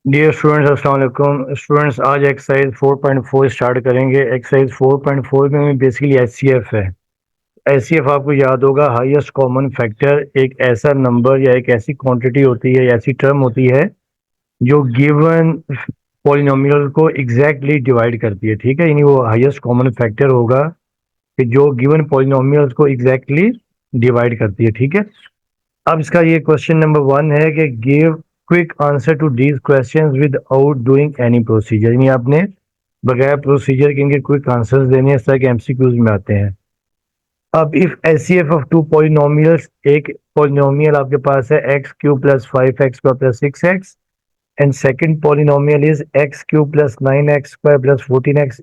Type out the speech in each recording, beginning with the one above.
Dear students, अस्सलाम वालेकुम। Students, आज एक्सरसाइज 4.4 स्टार्ट करेंगे। एक्सरसाइज 4.4 में बेसिकली एचसीएफ है। एचसीएफ आपको याद होगा, हाईएस्ट कॉमन फैक्टर एक ऐसा नंबर या एक ऐसी क्वांटिटी होती है या ऐसी टर्म होती है जो गिवन पॉलिनोमियल को एग्जैक्टली डिवाइड करती है। ठीक है, यानी वो हाईएस्ट कॉमन फैक्टर होगा कि जो गिवन पॉलिनोमियल को एग्जैक्टली डिवाइड करती है। ठीक है, अब इसका ये क्वेश्चन नंबर 1 है कि give quick answer to these questions without doing any procedure, यानी आपने बगैर प्रोसीजर के इनके क्विक आंसर्स देने हैं। इस तरह के एमसीक्यूज में आते हैं। अब if HCF of two polynomials, एक पॉलिनोमियल आपके पास है x cube plus 5x square plus 6x and second polynomial is x cube plus 9x square plus 14x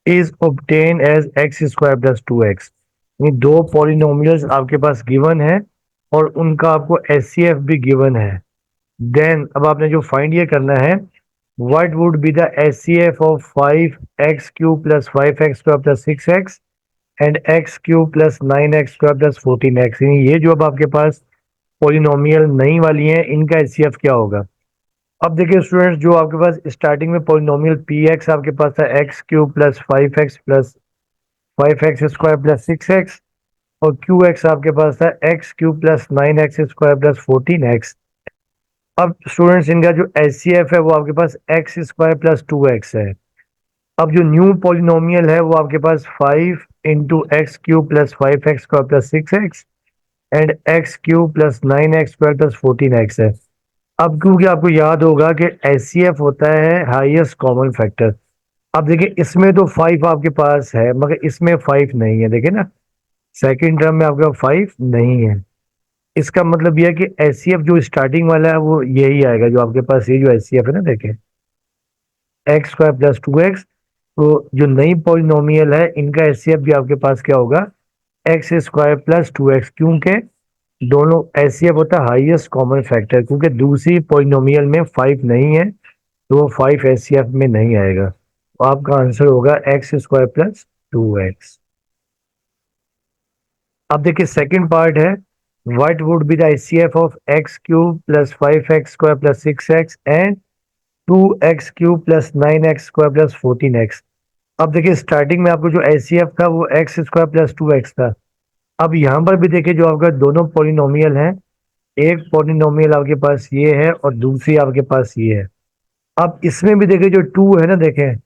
is obtain as x square plus 2x। ये दो polynomials आपके पास given है और उनका आपको एचसीएफ भी गिवन है। देन अब आपने जो फाइंड ये करना है, what would be the HCF of 5x cube plus 5x square plus 6x and x cube plus 9x square plus 14x। ये जो अब आपके पास पॉलिनोमियल नई वाली हैं, इनका एचसीएफ क्या होगा। अब देखिए स्टूडेंट्स, जो आपके पास स्टार्टिंग में पॉलिनोमियल px आपके पास था x cube plus 5x plus 5x square plus 6x, और qx आपके पास था x cube plus 9x square plus 14x। अब स्टूडेंट्स, इनका जो एचसीएफ है वो आपके पास एक्स स्क्वायर प्लस 2x है। अब जो न्यू पॉलिनोमियल है वो आपके पास 5 into x cube plus 5x square plus 6x and x cube plus 9x square plus 14x है। अब क्योंकि आपको याद होगा कि एचसीएफ होता है हाईएस्ट कॉमन फैक्टर। अब देखिए इसमें तो 5 आपके पास है मगर इसमें 5 नहीं है। देखिए ना, सेकेंड टर्म में आपके पास 5 नहीं है। इसका मतलब यह है कि एचसीएफ जो स्टार्टिंग वाला है वो यही आएगा जो आपके पास, ये जो एचसीएफ है ना, देखें एक्स स्क्वायर प्लस 2x। तो जो नई पॉलिनोमियल है इनका एचसीएफ भी आपके पास क्या होगा, एक्स स्क्वायर प्लस 2x, क्योंकि दोनों एचसीएफ होता है हाईएस्ट कॉमन फैक्टर, क्योंकि दूसरी पॉलिनोमियल में 5 नहीं है तो वो 5 एचसीएफ में नहीं आएगा। तो आपका आंसर होगा एक्स स्क्वायर प्लस 2x। अब देखिए सेकंड पार्ट है, what would be the HCF of x cube plus 5x square plus 6x and 2x cube plus 9x square plus 14x। अब देखिए स्टार्टिंग में आपको जो एचसीएफ था वो एक्स स्क्वायर प्लस 2x था। अब यहाँ पर भी देखिए जो आपका दोनों पॉलिनोमियल हैं, एक पॉलिनोमियल आपके पास ये है और दूसरी आपके पास ये है। अब इसमें भी देखिए जो 2 है ना, देखें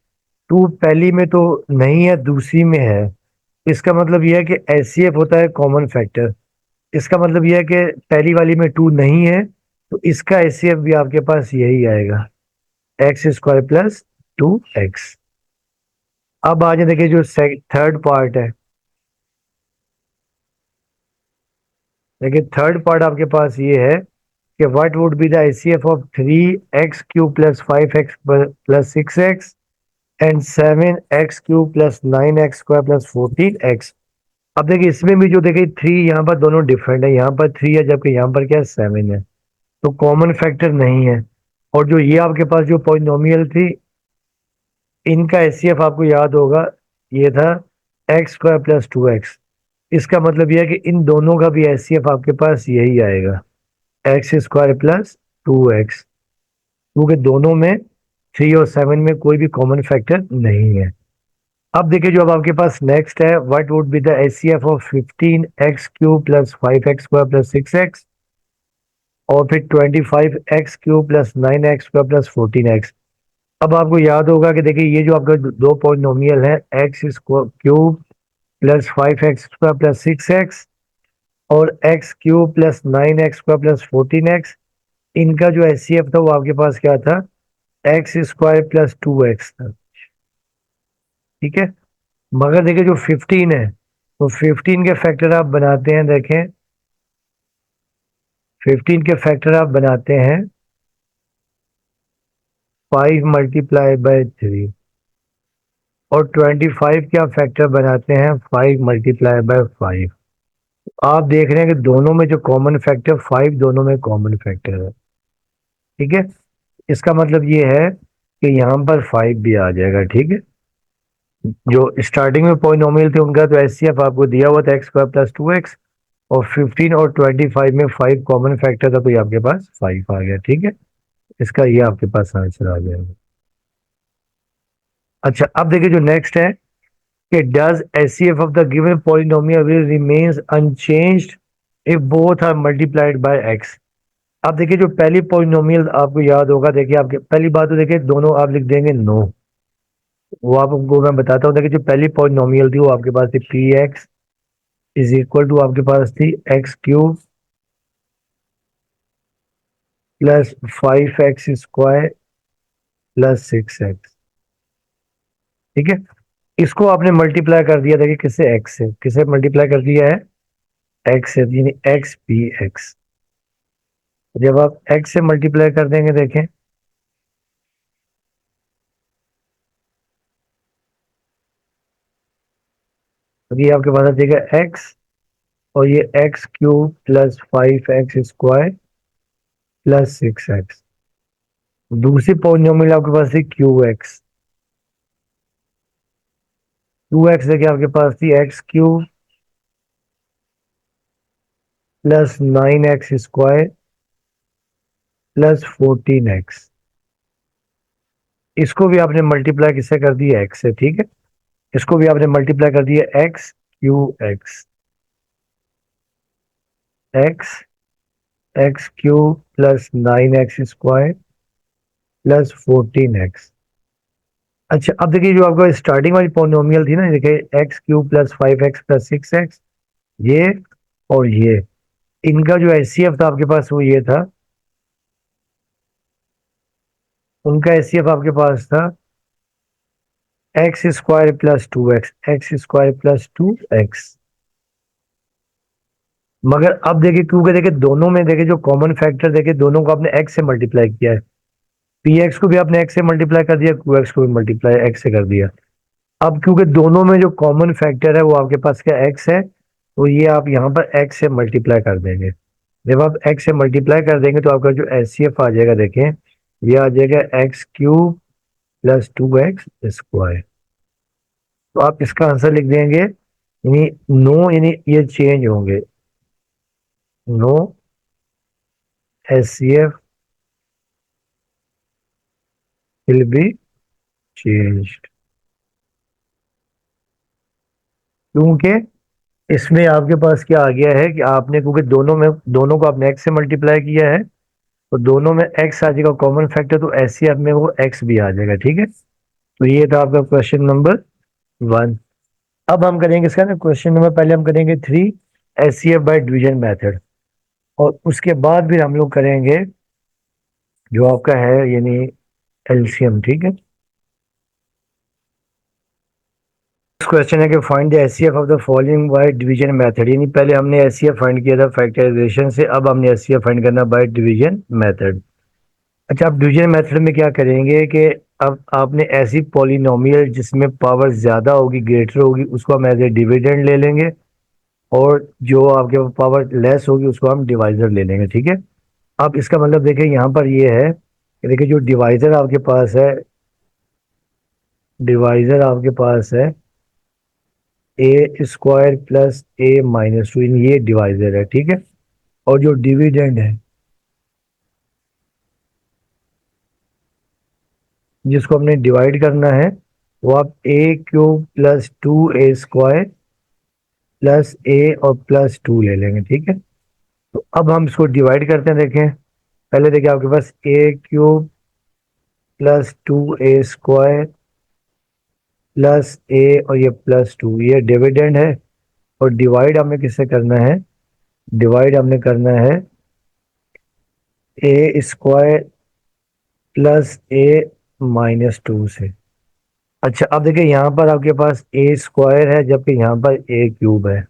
2 पहली में तो नहीं है, दूसरी में है। इसका मतलब यह है कि एचसीएफ होता है कॉमन फैक्टर। इसका मतलब यह है कि पहली वाली में 2 नहीं है तो इसका एचसीएफ भी आपके पास यही आएगा, एक्स स्क्वायर प्लस 2x। अब आ जाए देखिए जो थर्ड पार्ट है, देखिए थर्ड पार्ट आपके पास ये है कि what would be the HCF of 3x cube plus 5x plus 6x and 7x cube plus 9x square plus 14x। अब देखिए इसमें भी जो देखिए 3 यहाँ पर दोनों डिफरेंट है, यहाँ पर 3 है जबकि यहाँ पर क्या है 7 है, तो कॉमन फैक्टर नहीं है। और जो ये आपके पास जो पॉलिनोमियल थी, इनका एचसीएफ आपको याद होगा ये था एक्स स्क्वायर प्लस 2x। इसका मतलब यह है कि इन दोनों का भी एचसीएफ आपके पास यही आएगा, एक्स स्क्वायर प्लस 2x, क्योंकि दोनों में 3 और 7 में कोई भी कॉमन फैक्टर नहीं है। अब देखिए जो अब आपके पास नेक्स्ट है, what would be the HCF of 15x cube plus 5x square plus 6x और फिर 25x cube plus 9x square plus 14x। अब आपको याद होगा कि देखिए ये जो आपका दो पॉलिनोमियल है, x cube plus 5x square plus 6x और x cube plus 9x square plus 14x, इनका जो एचसीएफ था वो आपके पास क्या था, एक्स स्क्वायर प्लस 2x था। ठीक है, मगर देखिए जो 15 है तो 15 के फैक्टर आप बनाते हैं, देखें 15 के फैक्टर आप बनाते हैं 5 मल्टीप्लाई बाय 3, और 25 क्या फैक्टर बनाते हैं 5 मल्टीप्लाई बाय 5। आप देख रहे हैं कि दोनों में जो कॉमन फैक्टर 5, दोनों में कॉमन फैक्टर है। ठीक है, इसका मतलब ये है कि यहाँ पर 5 भी आ जाएगा। ठीक है, जो स्टार्टिंग में पॉलिनोमियल थे उनका तो एचसीएफ आपको दिया हुआ था एक्स स्क्वायर प्लस 2x, और 15 और 25 में 5 कॉमन फैक्टर था तो ये आपके पास 5 आ गया। ठीक है, इसका ये आपके पास आंसर आ जाएगा। अच्छा अब देखिए जो नेक्स्ट है कि does HCF of the given polynomial will remains unchanged if both are multiplied by x. अब देखिए जो पहली पॉलिनोमियल आपको याद होगा, देखिए आपके पहली बात तो देखिए दोनों आप लिख देंगे नो, वो आपको मैं बताता हूँ। देखिए जो पहली पॉलिनोमियल थी वो आपके पास थी P x is equal to आपके पास थी x cube plus 5x² plus 6x। ठीक है, इसको आपने मल्टीप्लाई कर दिया, देखिए किससे, एक्स से। किसे मल्टीप्लाई कर दिया है, एक्स से, यानी एक्स पी एक्स। जब आप एक्स से मल्टीप्लाई कर देंगे देखें, तो ये आपके पास आ जाएगा एक्स, और ये x cube plus 5x² plus 6x। दूसरी पॉलिनोमियल आपके पास थी क्यू एक्स। क्यू एक्स देखिए आपके पास थी x cube plus 9x² plus 14x। इसको भी आपने मल्टीप्लाई किससे कर दिया, एक्स से। ठीक है, इसको भी आपने मल्टीप्लाई कर दिया x Q x, x x cube plus 9x² plus 14x। अच्छा अब देखिए जो आपका स्टार्टिंग वाली पोनोमियल थी ना, देखिए x cube plus 5x plus 6x, ये और ये, इनका जो एचसीएफ था आपके पास वो ये था, उनका एचसीएफ आपके पास था x² plus 2x, x² plus 2x। मगर अब देखिए क्योंकि देखिए दोनों में देखिए जो कॉमन फैक्टर, देखिए दोनों को आपने x से मल्टीप्लाई किया है, पी एक्स को भी आपने x से मल्टीप्लाई कर दिया, क्यू एक्स को भी मल्टीप्लाई x से कर दिया। अब क्योंकि दोनों में जो कॉमन फैक्टर है वो आपके पास क्या, x है, तो ये आप यहाँ पर x से मल्टीप्लाई कर देंगे। जब आप x से मल्टीप्लाई कर देंगे तो आपका जो एचसीएफ आ जाएगा, देखें ये आ जाएगा एक्स क्यूब प्लस 2x²। तो आप इसका आंसर लिख देंगे, यानी नो, यानी ये चेंज होंगे, no HCF will be changed, क्योंकि इसमें आपके पास क्या आ गया है कि आपने, क्योंकि दोनों को आपने एक्स से मल्टीप्लाई किया है, तो दोनों में एक्स आ जाएगा कॉमन फैक्टर, तो एचसीएफ में वो एक्स भी आ जाएगा। ठीक है, तो ये था आपका क्वेश्चन नंबर 1। अब हम करेंगे इसका ना क्वेश्चन नंबर, पहले हम करेंगे 3 एचसीएफ बाय डिवीजन मेथड, और उसके बाद फिर हम लोग करेंगे जो आपका है यानी एलसीएम। ठीक है, क्वेश्चन है कि find the HCF of the following by division method, यानी पहले हमने एचसीएफ फाइंड किया था फैक्टराइजेशन से, अब हमने एचसीएफ फाइंड करना बाय डिवीजन मेथड। अच्छा आप डिवीजन मेथड में क्या करेंगे कि अब आपने ऐसी पॉलिनोमियल जिसमें पावर ज्यादा होगी, ग्रेटर होगी, उसको हम एज ए डिविडेंड ले लेंगे, और जो आपके पावर लेस होगी उसको हम डिवाइजर ले लेंगे। ठीक है, अब इसका मतलब देखिए यहाँ पर ये है कि देखिए जो डिवाइजर आपके पास है, डिवाइजर आपके पास है a² प्लस a-2, ये डिवाइजर है। ठीक है, और जो डिविडेंड है जिसको हमने डिवाइड करना है, वो आप a³ plus 2a² plus a और प्लस 2 ले लेंगे। ठीक है, तो अब हम इसको डिवाइड करते हैं, देखें पहले देखिए आपके पास a³ plus 2a² plus a और ये प्लस 2, ये डिविडेंड है, और डिवाइड हमें किससे करना है, डिवाइड हमने करना है a² प्लस a-2 से। अच्छा अब देखिए यहाँ पर आपके पास a² है जबकि यहाँ पर a³ है।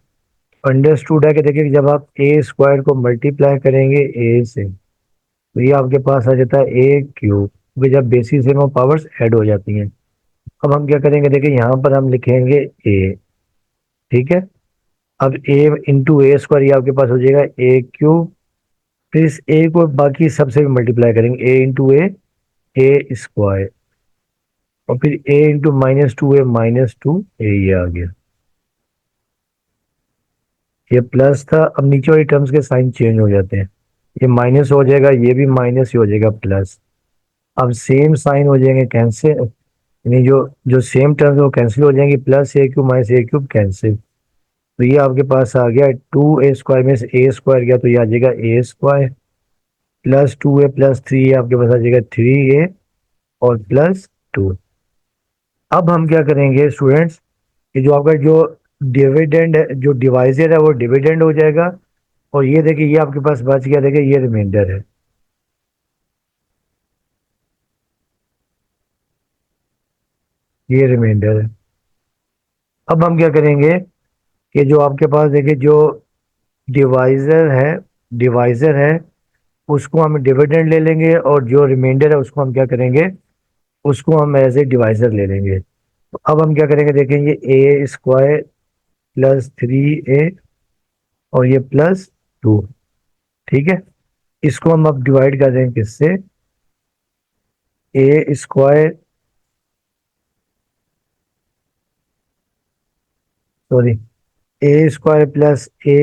अंडरस्टूड है कि देखिए जब आप a² को मल्टीप्लाई करेंगे a से, तो ये आपके पास आ जाता है a³, क्योंकि जब बेसिस में वो पावर्स ऐड हो जाती हैं। अब हम क्या करेंगे, देखिए यहाँ पर हम लिखेंगे a। ठीक है, अब a इंटू a² ये आपके पास हो जाएगा a³, फिर इस a को बाकी सबसे भी मल्टीप्लाई करेंगे, a इंटू a² और फिर a इंटू -2a ये आ गया, ये प्लस था। अब नीचे वाली टर्म्स के साइन चेंज हो जाते हैं, ये माइनस हो जाएगा, ये भी माइनस ही हो जाएगा प्लस। अब सेम साइन हो जाएंगे कैंसिल, यानी जो जो सेम टर्म्स वो कैंसिल हो जाएंगे, प्लस ए क्यूब माइनस ए क्यूब कैंसिल। तो ये आपके पास आ गया 2a² में से a² गया तो ये आ जाएगा a² प्लस 2a प्लस 3 आपके पास आ जाएगा 3a और प्लस 2। अब हम क्या करेंगे स्टूडेंट्स, कि जो आपका जो डिविडेंड है, जो डिवाइजर है वो डिविडेंड हो जाएगा, और ये देखिए ये आपके पास बच गया, देखिए ये रिमाइंडर है, ये रिमाइंडर है। अब हम क्या करेंगे कि जो आपके पास देखिए जो डिवाइजर है, डिवाइजर है उसको हम डिविडेंड ले लेंगे, और जो रिमाइंडर है उसको हम क्या करेंगे, उसको हम एज ए डिवाइजर ले लेंगे। तो अब हम क्या करेंगे देखेंगे, a² प्लस 3a और ये प्लस 2, ठीक है। इसको हम अब डिवाइड कर देंगे किससे, a², sorry, a² plus a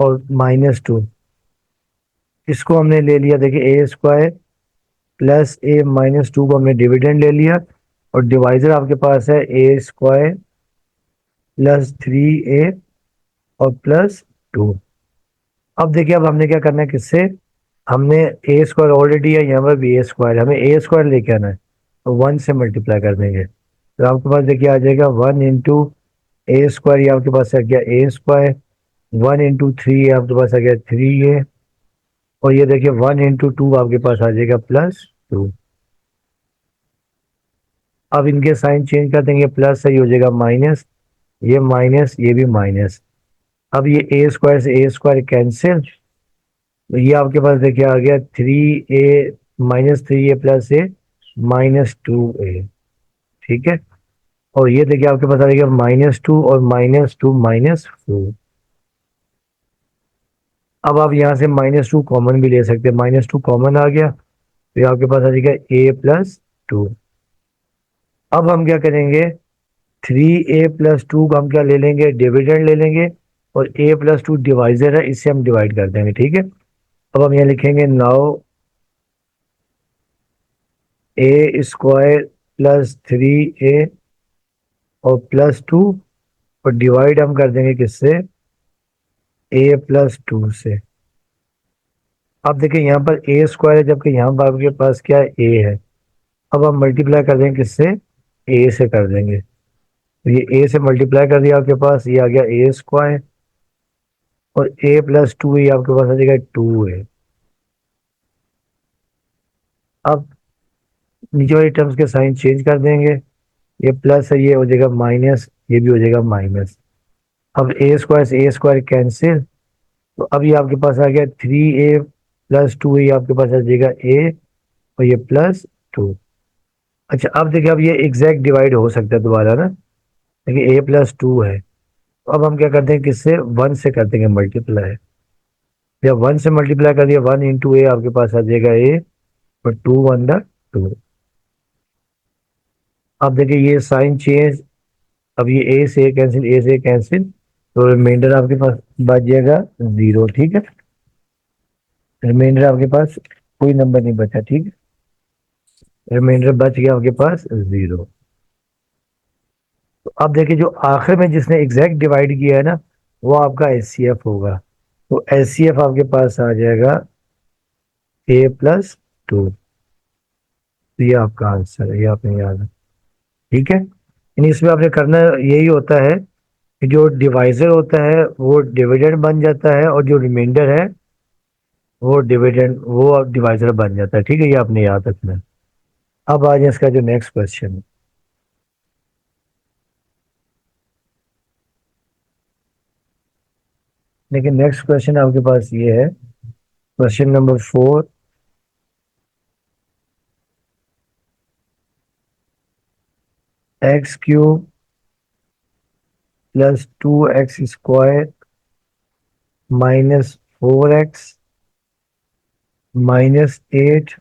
और -2, इसको हमने ले लिया, देखिए a² प्लस a -2 को हमने डिविडेंड ले लिया, और डिवाइजर आपके पास है a² प्लस 3a और प्लस 2। अब देखिए अब हमने क्या करना है किससे, हमने a² ऑलरेडी है, यहाँ पर भी a², हमें a² लेके आना है, तो 1 से मल्टीप्लाई कर देंगे, तो आपके पास देखिए आ जाएगा 1 इंटू a², ये आपके पास आ गया a², 1 इंटू 3 आपके पास आ गया 3a, और ये देखिए 1 इंटू 2 आपके पास आ जाएगा +2। अब इनके साइन चेंज कर देंगे, प्लस से ये हो जाएगा माइनस, ये माइनस, ये भी माइनस। अब ये a² से a² कैंसिल, तो ये आपके पास देखिए आ गया 3a -3a plus a -2a, ठीक है। और ये देखिए आपके पास आ जाएगा -2 और -2 -4। अब आप यहाँ से -2 कॉमन भी ले सकते हैं, -2 कॉमन आ गया तो ये आपके पास आ जाएगा a+2। अब हम क्या करेंगे, 3a+2 का हम क्या ले लेंगे, डिविडेंड ले लेंगे, और a+2 डिवाइजर है, इससे हम डिवाइड कर देंगे, ठीक है। अब हम यहाँ लिखेंगे नाउ a² प्लस 3a और +2, और डिवाइड हम कर देंगे किससे, a+2 से। अब देखिए यहाँ पर a² है, जबकि यहाँ पर आपके पास क्या है, a है। अब हम मल्टीप्लाई कर देंगे किससे, a से कर देंगे, तो ये a से मल्टीप्लाई कर दिया आपके पास, ये आ गया a², और a+2 ये आपके पास आ जाएगा 2 है। अब नीचे वाली टर्म्स के साइन चेंज कर देंगे, ये प्लस है, ये हो जाएगा माइनस, ये भी हो जाएगा माइनस। अब a² से a² कैंसिल, तो अब ये आपके पास आ गया 3a+2, ये आपके पास आ जाएगा a और ये +2। अच्छा अब देखिए अब ये एग्जैक्ट डिवाइड हो सकता है दोबारा ना, देखिए a+2 है, तो अब हम क्या करते हैं किससे, 1 से कर देंगे मल्टीप्लाई, या 1 से मल्टीप्लाई कर दिया, 1 इंटू a आपके पास आ जाएगा a और 2 × 2। अब देखिए ये साइन चेंज, अब ये a से कैंसिल, a से कैंसिल, तो रिमाइंडर आपके पास बच जाएगा 0, ठीक है। रिमाइंडर आपके पास कोई नंबर नहीं बचा, ठीक है, रिमाइंडर बच गया आपके पास 0। तो अब देखिए जो आखिर में जिसने एग्जैक्ट डिवाइड किया है ना, वो आपका HCF होगा, तो HCF आपके पास आ जाएगा a+2। तो ये आपका आंसर है, ये आपने याद है, ठीक है। यानी इसमें आपने करना यही होता है कि जो डिवाइजर होता है वो डिविडेंड बन जाता है, और जो रिमाइंडर है वो डिविडेंड, वो अब डिवाइजर बन जाता है, ठीक है, ये आपने याद रखना है। अब आ जाए इसका जो नेक्स्ट क्वेश्चन है, लेकिन नेक्स्ट क्वेश्चन आपके पास ये है, question number 4, x³ plus 2x² -4x -8,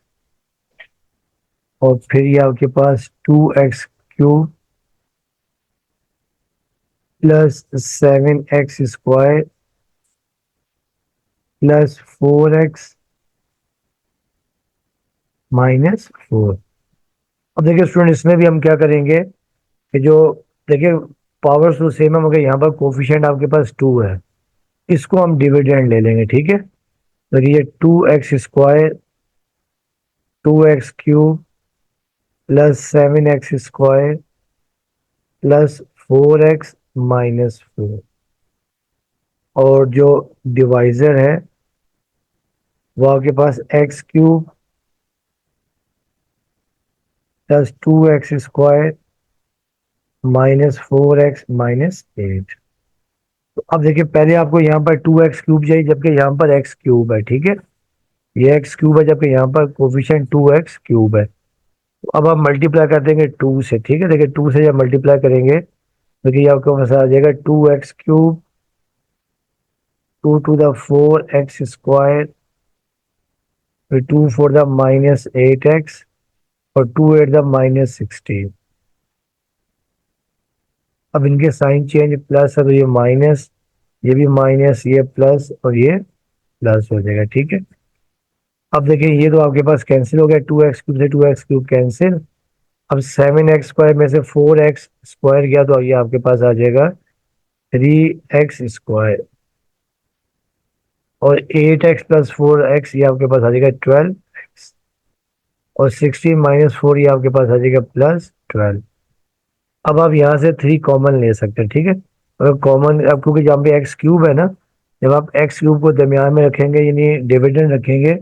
और फिर ये आपके पास 2x³ plus 7x² plus 4x -4। अब देखिए स्टूडेंट, इसमें भी हम क्या करेंगे कि जो, देखिए पावर्स तो सेम है मगर यहाँ पर कोफिशिएंट आपके पास 2 है, इसको हम डिविडेंड ले लेंगे, ठीक है। तो ये 2x² 2x³ +7x² +4x-4, और जो डिवाइजर है वो आपके पास x³ +2x² -4x-8। तो अब देखिए पहले आपको यहाँ पर 2x³ चाहिए जबकि यहाँ पर x³ है, ठीक है। ये x³ है जबकि यहाँ पर कोफिशिएंट 2x³ है। तो अब आप मल्टीप्लाई कर देंगे 2 से, ठीक है। देखिए 2 से जब मल्टीप्लाई करेंगे तो ये आपको मसला आ जाएगा 2x³, 2⁴x², फिर 2⁴ -8x और 2⁸ अब इनके साइन चेंज, प्लस है तो ये माइनस, ये भी माइनस, ये प्लस और ये प्लस हो जाएगा, ठीक है। अब देखिए ये तो आपके पास कैंसिल हो गया, 2x³ से 2x³ कैंसिल। अब 7x² में से 4x² गया तो ये आपके पास आ जाएगा 3x², और 8x + 4x ये आपके पास आ जाएगा 12x, और 16 - 4 ये आपके पास आ जाएगा +12। अब आप यहाँ से 3 कॉमन ले सकते हैं, ठीक है। अगर कॉमन, अब क्योंकि जहाँ पे x³ है ना, जब आप x³ को दरमियान में रखेंगे यानी डिविडेंड रखेंगे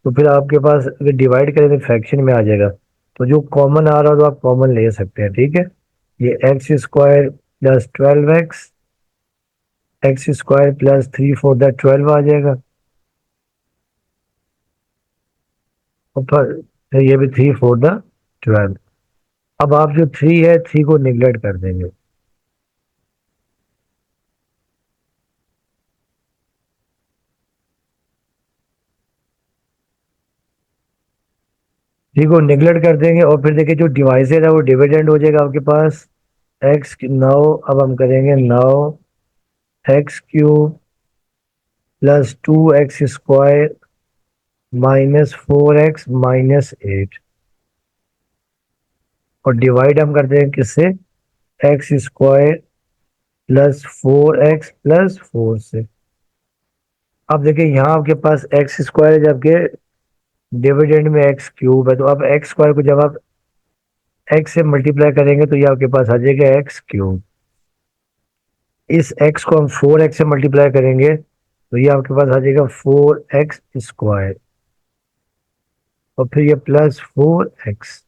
तो फिर आपके पास अगर डिवाइड करें तो फ्रैक्शन में आ जाएगा। तो जो कॉमन आ रहा हो तो आप कॉमन ले सकते हैं, ठीक है। ये x² + 12x, x² + 3⁴ 12 आ जाएगा, और फिर ये भी 3⁴ 12। अब आप जो 3 है 3 को निगलेक्ट कर देंगे, 3 को निगलेक्ट कर देंगे, और फिर देखिए जो डिवाइजर है वो डिविडेंड हो जाएगा आपके पास x9। अब हम करेंगे 9x³ +2x² -4x-8, और डिवाइड हम करते हैं किससे, x² +4x + 4 से। अब देखिए यहाँ आपके पास x² है जबकि डिविडेंड में x³ है, तो अब x² को जब आप x से मल्टीप्लाई करेंगे तो ये आपके पास आ जाएगा x³। इस x को हम 4x से मल्टीप्लाई करेंगे तो ये आपके पास आ जाएगा 4x², और फिर ये +4x।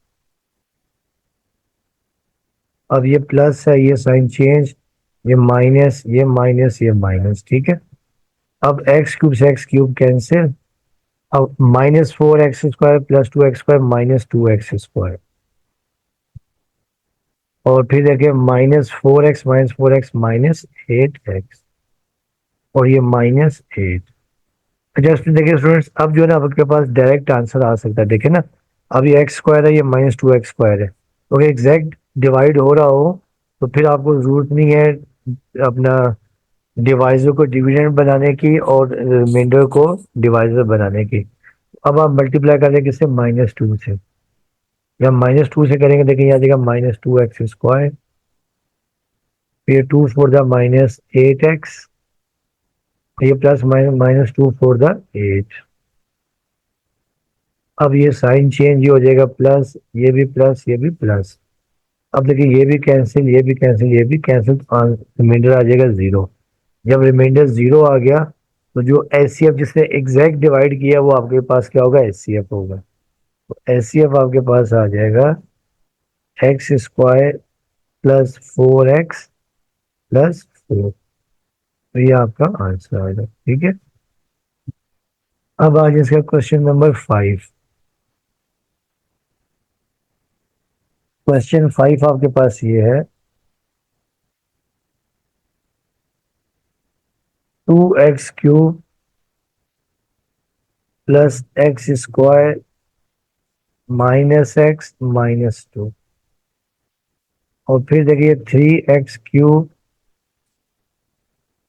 अब ये प्लस है, ये साइन चेंज, ये माइनस, ये माइनस, ये माइनस, ठीक है। अब x³ से x³ कैंसिल। अब -4x² +2x² -2x², और फिर देखिए -4x -4x -8x, और ये -8। जस्ट देखिए स्टूडेंट्स, अब जो है ना आपके पास डायरेक्ट आंसर आ सकता है, देखिए ना। अब ये x² है, ये -2x² है, तो एग्जैक्ट डिवाइड हो रहा हो तो फिर आपको जरूरत नहीं है अपना डिवाइजर को डिविडेंड बनाने की और रिमाइंडर को डिवाइजर बनाने की। अब आप मल्टीप्लाई करें किससे, -2 से। जब -2 से करेंगे देखिए यहाँ जाएगा -2x², फिर 2⁴ -8x, ये प्लस माइनस -2⁴ 8। अब ये साइन चेंज ही हो जाएगा, प्लस, ये भी प्लस, ये भी प्लस। अब देखिए ये भी कैंसिल, ये भी कैंसिल, ये भी कैंसिल, रिमाइंडर आ जाएगा 0। जब रिमाइंडर 0 आ गया तो जो एचसीएफ जिसने एग्जैक्ट डिवाइड किया वो आपके पास क्या होगा, एचसीएफ होगा। तो एचसीएफ आपके पास आ जाएगा x² +4x +4। तो ये आपका आंसर आएगा, ठीक है। अब आज इसका क्वेश्चन नंबर 5। क्वेश्चन 5 आपके पास ये है, 2x³ +x² -x -2, और फिर देखिए 3x³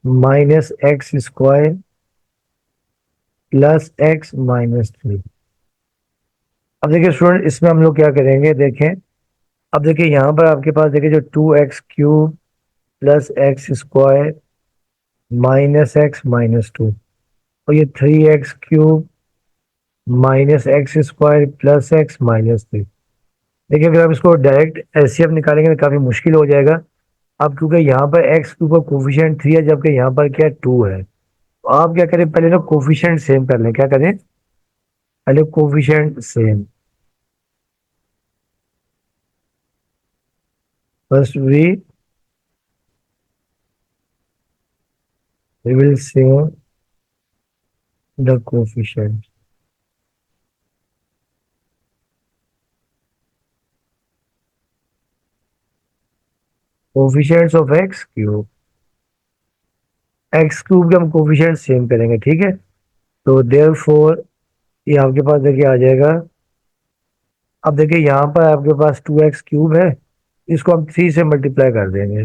-x² +x -3। अब देखिए स्टूडेंट, इसमें हम लोग क्या करेंगे, देखें। अब देखिए यहाँ पर आपके पास देखिए जो 2x³ plus x square minus x minus 2, और ये 3x³ minus x square plus x minus 3। देखिए अगर आप इसको डायरेक्ट एलसीएम निकालेंगे तो काफी मुश्किल हो जाएगा। अब क्योंकि यहाँ पर एक्स के ऊपर कोफिशिएंट 3 है, जबकि यहाँ पर क्या 2 है, तो आप क्या करें, पहले ना कोफिशिएंट सेम कर लें। क्या करें, पहले coefficient same. First we will same the coefficient. Coefficients of x cube के हम कोफिशिएंट सेम करेंगे, ठीक है। तो देयरफॉर ये आपके पास देखिए आ जाएगा। अब देखिए यहाँ पर आपके पास 2x³ है, इसको हम 3 से मल्टीप्लाई कर देंगे।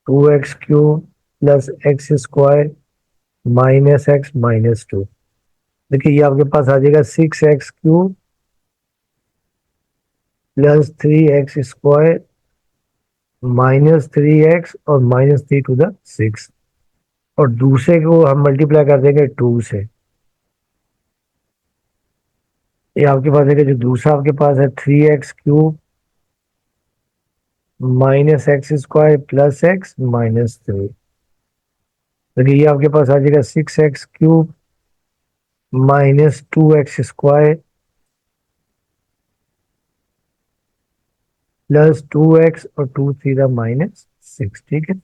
2x³ plus x square minus x minus 2। देखिए ये आपके पास आ जाएगा 6x³ plus 3x² minus 3x और माइनस 3 टू द 6। और दूसरे को हम मल्टीप्लाई कर देंगे 2 से। ये आपके पास है जो दूसरा आपके पास है 3x³ minus x square plus x minus 3। देखिए ये आपके पास आ जाएगा 6x³ minus 2x² plus 2x और 2 3 माइनस 6, ठीक है।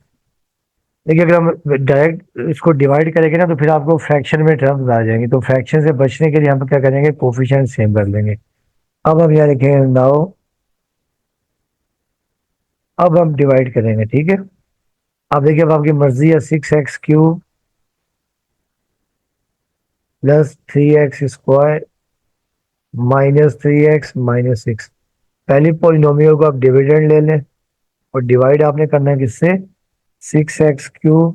देखिए अगर हम डायरेक्ट इसको डिवाइड करेंगे ना तो फिर आपको फ्रैक्शन में टर्म्स आ जाएंगे, तो फ्रैक्शन से बचने के लिए हम क्या करेंगे, कोफिशिएंट सेम कर लेंगे। अब हम यहाँ लिखेंगे नाउ, अब हम डिवाइड करेंगे, ठीक है। अब देखिए अब आपकी मर्जी है, 6x³ plus 3x² minus 3x minus 6। पहली पॉलिनोमियल को आप डिविडेंड ले लें, और डिवाइड आपने करना है किससे, 6x³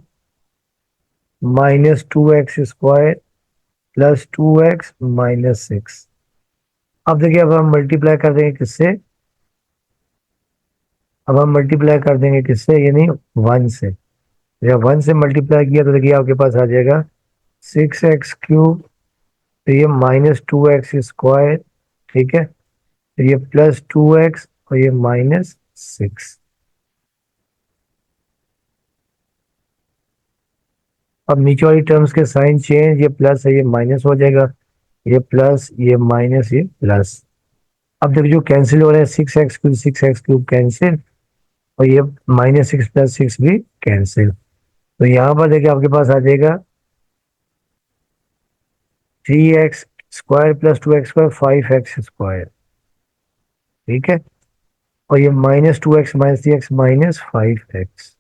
minus 2x² plus 2x minus 6। अब देखिए अब हम मल्टीप्लाई कर देंगे किससे, अब हम मल्टीप्लाई कर देंगे किससे, यानी 1 से। जब 1 से मल्टीप्लाई किया तो देखिए आपके पास आ जाएगा 6x³, तो ये माइनस 2x², ठीक है। तो ये प्लस 2x और ये माइनस 6। अब नीचे वाली टर्म्स के साइन चेंज, ये प्लस है ये माइनस हो जाएगा, ये प्लस ये माइनस ये प्लस। अब देखिए जो कैंसिल हो रहा है, 6x³ कैंसिल, और ये -6 प्लस 6 भी कैंसिल। तो यहाँ पर देखिए आपके पास आ जाएगा 3x² प्लस 2x² 5x², ठीक है। और ये -2x माइनस 3x -5x।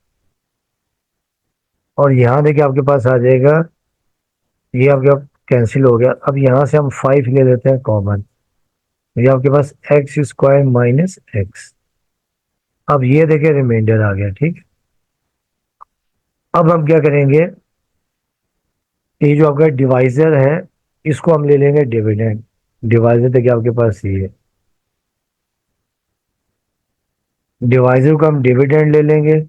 और यहाँ देखिए आपके पास आ जाएगा, ये आपके कैंसिल हो गया। अब यहाँ से हम 5 ले लेते हैं कॉमन, ये आपके पास x² माइनस एक्स। अब ये देखिए रिमाइंडर आ गया, ठीक। अब हम क्या करेंगे, ये जो आपका डिवाइजर है इसको हम ले लेंगे डिविडेंड। डिवाइजर देखिए आपके पास ये है, डिवाइजर को हम डिविडेंड ले लेंगे।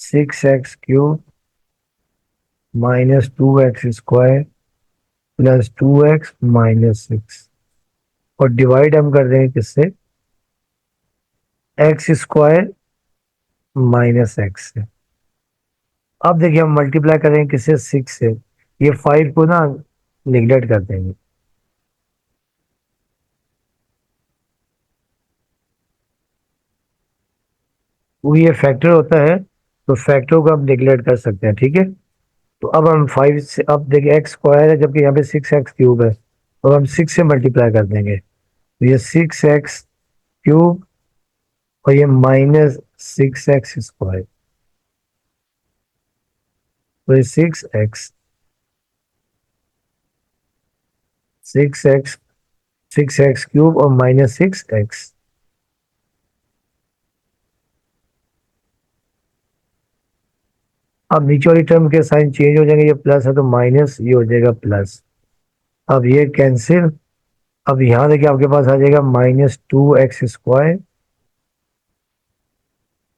6x³ -2x² plus 2x minus 6। और डिवाइड हम कर देंगे किससे, x² माइनस एक्स से। अब देखिए हम मल्टीप्लाई करेंगे किससे, 6 से। ये 5 को ना निगलेक्ट कर देंगे, वो ये फैक्टर होता है, तो फैक्टर को हम निगलेक्ट कर सकते हैं, ठीक है। तो अब हम 5 से, अब देखिए x² है जबकि यहाँ पे 6x³ है, तो हम 6 से मल्टीप्लाई कर देंगे, तो ये 6x³ और ये -6x², तो ये 6x 6x³ और -6x। अब नीचे वाली टर्म के साइन चेंज हो जाएंगे, ये प्लस है तो माइनस, ये हो जाएगा प्लस। अब ये कैंसिल। अब यहाँ देखिए आपके पास आ जाएगा -2x²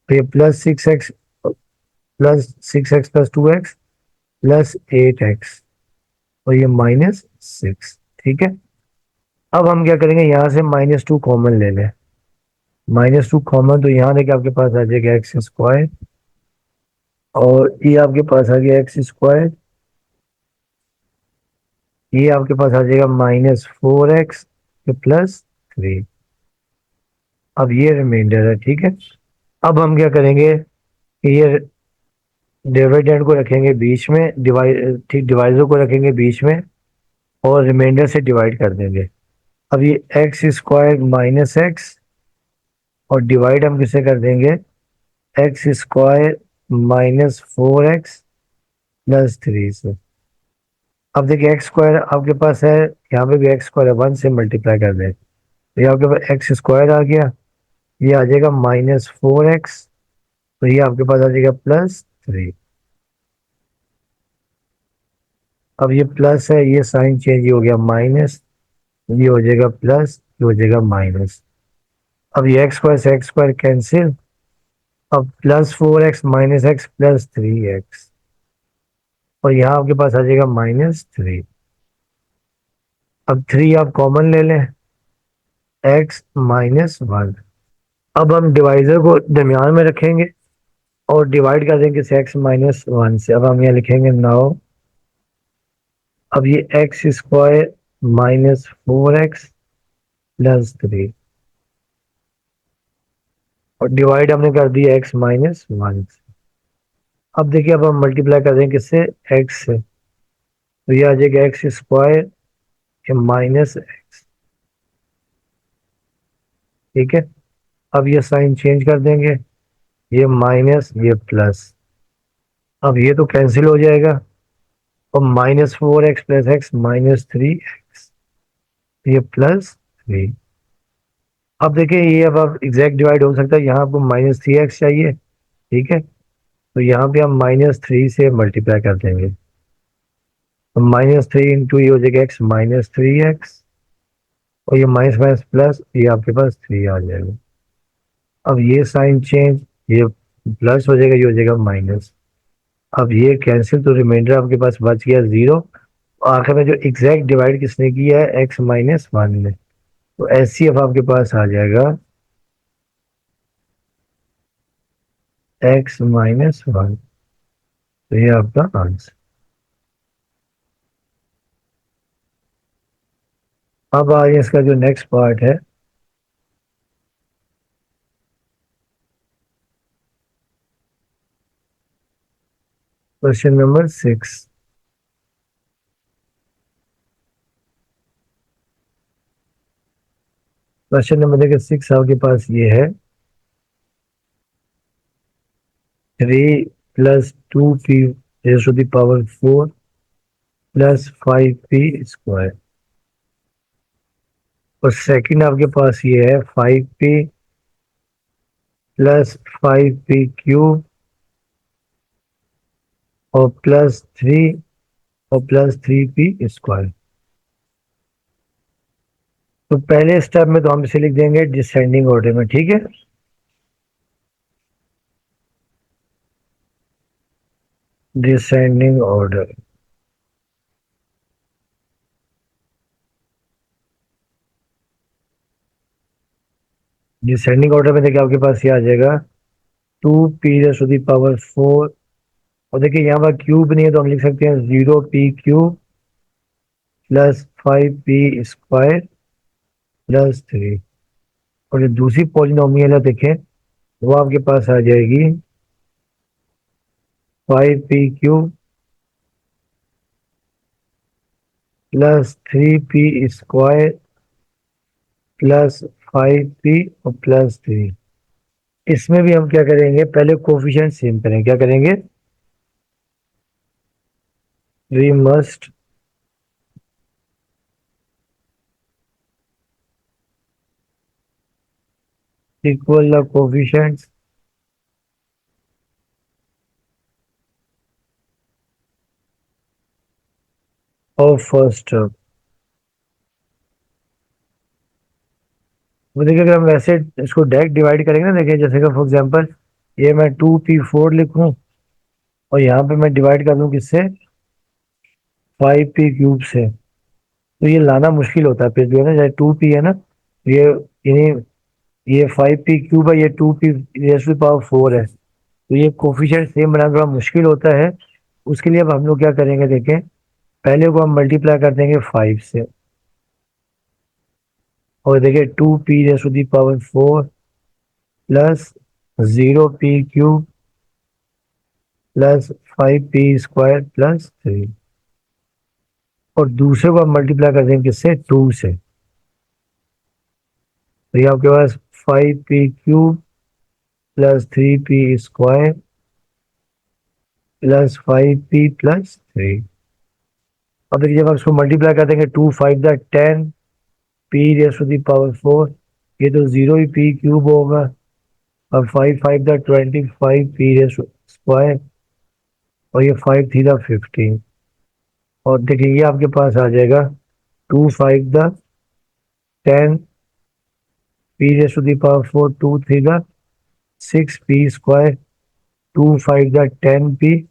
फिर +6x +2x +8x और ये -6। ठीक है। अब हम क्या करेंगे, यहाँ से -2 कॉमन ले लें। -2 कॉमन, तो यहाँ देखिए आपके पास आ जाएगा x² और ये आपके पास आ गया x²। ये आपके पास आ जाएगा -4x +3। अब ये रिमाइंडर है। ठीक है। अब हम क्या करेंगे, ये डिविडेंड को रखेंगे बीच में, डिवाइड ठीक डिवाइजर को रखेंगे बीच में और रिमाइंडर से डिवाइड कर देंगे। अब ये x² -x और डिवाइड हम किसे कर देंगे, x² -4x +3 से। अब देखिए x² आपके पास है, यहाँ पे भी x² है, 1 से मल्टीप्लाई कर दें तो ये आपके पास x² आ गया। ये आ जाएगा -4x, तो ये आपके पास आ जाएगा +3। अब ये प्लस है, ये साइन चेंज हो गया माइनस, ये हो जाएगा प्लस, ये हो जाएगा माइनस। अब ये x² से x² कैंसिल। अब +4x -x +3x और यहाँ आपके पास आ जाएगा -3। अब 3 आप कॉमन ले लें, x -1। अब हम डिवाइजर को दरमियान में रखेंगे और डिवाइड कर देंगे इसे x -1 से। अब हम यहाँ लिखेंगे नाउ। अब ये x² -4x +3 और डिवाइड हमने कर दिया x-1 से। अब देखिए, अब हम मल्टीप्लाई कर देंगे किससे, x से, तो ये आ जाएगा x² -x। ठीक है। अब ये साइन चेंज कर देंगे, ये माइनस ये प्लस। अब ये तो कैंसिल हो जाएगा और -4x +x -3x, ये +3। अब देखिए ये अब एग्जैक्ट डिवाइड हो सकता है, यहाँ आपको -3x चाहिए। ठीक है। तो यहाँ पे हम -3 से मल्टीप्लाई कर देंगे, तो -3 इंटू ये हो जाएगा x -3x और ये माइनस माइनस प्लस, ये आपके पास 3 आ जाएगा। अब ये साइन चेंज, ये प्लस हो जाएगा, ये हो जाएगा माइनस। अब ये कैंसिल, तो रिमाइंडर आपके पास बच गया 0। आखिर में जो एग्जैक्ट डिवाइड किसने किया है, x-1 ने, तो HCF आपके पास आ जाएगा x-1। तो ये आपका आंसर। अब आगे इसका जो नेक्स्ट पार्ट है, क्वेश्चन नंबर 6। क्वेश्चन नंबर देखिए 6 आपके पास ये है, 3 + 2p raised to the power 4 +5p²। और सेकंड आपके पास ये है 5p +5p³ और +3 और +3p²। तो पहले स्टेप में तो हम इसे लिख देंगे डिसेंडिंग ऑर्डर में। ठीक है। Descending order. डिसेंडिंग ऑर्डर में देखिए आपके पास ये आ जाएगा 2p⁴। और देखिए यहाँ पर क्यूब नहीं है तो हम लिख सकते हैं 0p³ +5p² +3। और जो दूसरी पॉलिनोमियल है देखें, वो आपके पास आ जाएगी 5p³ +3p² +5p और +3। इसमें भी हम क्या करेंगे, पहले कोफिशिएंट सेम करेंगे। क्या करेंगे, we must equal the coefficients of first term. वो देखिए अगर हम वैसे इसको डायरेक्ट डिवाइड करेंगे ना, देखिए जैसे कि फॉर एग्जांपल ये मैं 2p4 लिखूं और यहाँ पे मैं डिवाइड कर दूं किससे, 5p³ से, तो ये लाना मुश्किल होता है फिर जो है ना, जैसे 2p है ना, ये यानी ये 5p³ है, ये 2p⁴ है, तो ये कोफिशिएंट सेम बनाना थोड़ा मुश्किल होता है। उसके लिए अब हम लोग क्या करेंगे, देखें पहले को हम मल्टीप्लाई कर देंगे 5 से, और देखिए 2p⁴ plus 0p³ plus 5p² plus 3, और दूसरे को हम मल्टीप्लाई कर देंगे किससे, 2 से, तो ये आपके पास 5p³ plus 3p² plus 5p plus 3। अब देखिए जब आप इसको मल्टीप्लाई कर देंगे, 2 5 10 p⁴, ये तो 0 ही p³ होगा, और 5 5 25 p⁴, और ये 5 3 15, और देखिए ये आपके पास आ जाएगा 2 5 10 p⁴, 2 3 6p², 2 5 10p,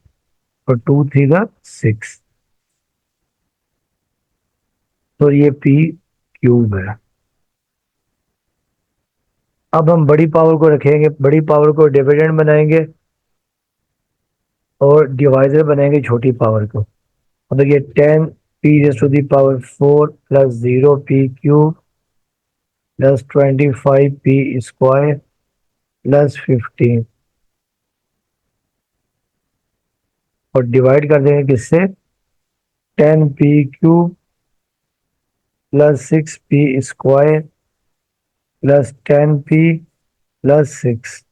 और 2 3 6, तो ये p³ है। अब हम बड़ी पावर को रखेंगे, बड़ी पावर को डिविडेंड बनाएंगे और डिवाइजर बनाएंगे छोटी पावर को। अब देखिए 10p⁴ plus 0p³ plus 25p² plus 15, और डिवाइड कर देंगे किससे, 10p³ plus 6p² plus 10p plus 6।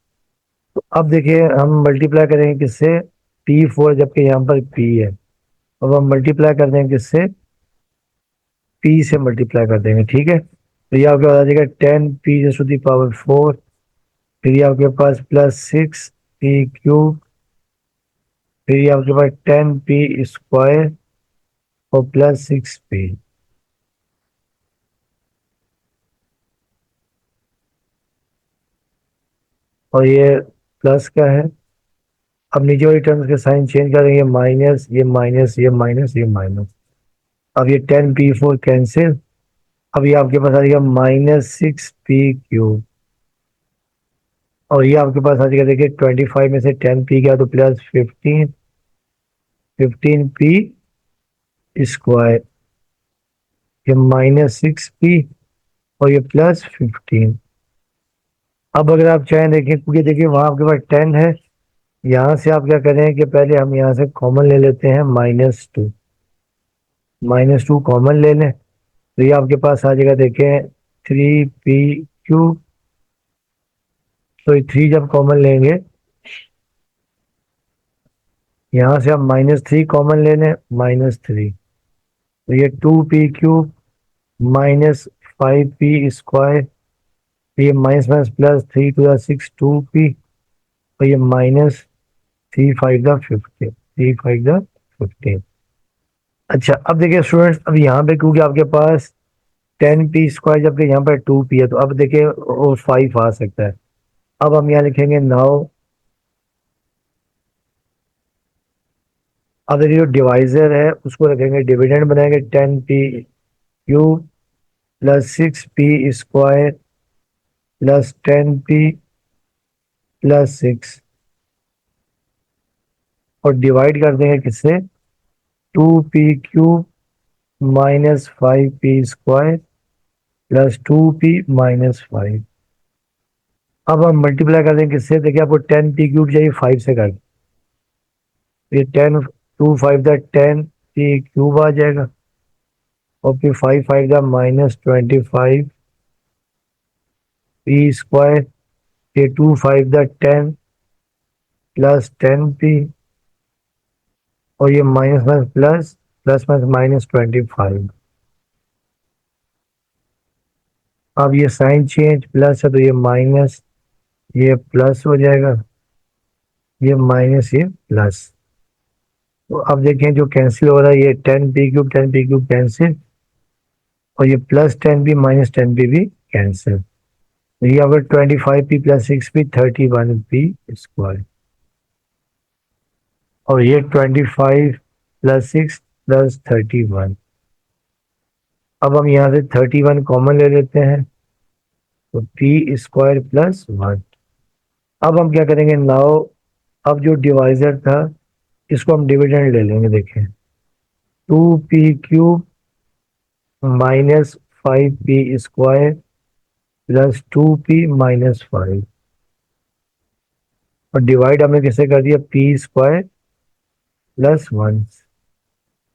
तो अब देखिए हम मल्टीप्लाई करेंगे किससे, p4, जबकि यहाँ पर p है, अब हम मल्टीप्लाई कर देंगे किससे, p से मल्टीप्लाई कर देंगे, ठीक है। तो ये आपके पास आ जाएगा 10p⁴, फिर ये आपके पास प्लस 6p³, फिर ये आपके पास 10p² और प्लस 6p, और ये प्लस क्या है, अब नीचे वाली टर्म्स के साइन चेंज करेंगे, माइनस, ये माइनस, ये माइनस, ये माइनस, अब ये 10p4 कैंसिल, अब ये आपके पास आ जाएगा -6p³, और ये आपके पास आ जाएगा, देखिए 25 में से 10p गया तो प्लस 15p², ये -6p, और ये प्लस 15। अब अगर आप चाहें देखें, क्योंकि देखिए वहां आपके पास 10 है, यहाँ से आप क्या करें कि पहले हम यहाँ से कॉमन ले लेते हैं -2, -2 कॉमन ले लें, तो ये आपके पास आ जाएगा, देखें 3p³, तो ये 3 जब कॉमन लेंगे, यहाँ से हम -3 कॉमन ले लें, -3, तो ये 2p³ माइनस 5p², ये minus minus plus 3 to the 6 2p, और ये -3 5 the 15, 3 5 the 15। अच्छा अब देखिए स्टूडेंट्स, अब यहाँ पे क्योंकि आपके पास 10p² जबकि यहाँ पर 2p है, तो अब देखिए वो 5 आ सकता है। अब हम यहाँ लिखेंगे नाउ, अब देखिए जो डिवाइजर है उसको रखेंगे डिविडेंड बनाएंगे, 10p³ plus 6p² plus 10p plus 6, और डिवाइड कर देंगे किससे, 2p³ minus 5p² plus 2p minus 5। अब हम मल्टीप्लाई कर देंगे किससे, देखिए आपको 10p³ चाहिए, 5 से कर, ये 10, 2 5 10p³ आ जाएगा, और फिर 5 5 -25p², ये 2 5 10 प्लस 10p, और ये minus minus plus, plus minus -25। अब ये साइन चेंज, प्लस है तो ये माइनस, ये प्लस हो जाएगा, ये माइनस, ये प्लस, तो अब देखें जो कैंसिल हो रहा है, ये 10p³ कैंसिल, और ये प्लस 10p माइनस 10p भी कैंसिल, तो ये आपका 25p plus 6p 31p square, और ये 25 प्लस 6 प्लस 31। अब हम यहाँ से 31 कॉमन ले लेते हैं, तो p स्क्वायर प्लस 1। अब हम क्या करेंगे नाउ, अब जो डिवाइजर था इसको हम डिविडेंड ले लेंगे। देखें 2p³ minus 5p square plus 2p minus 5, और डिवाइड हमने किसे कर दिया p स्क्वायर प्लस 1।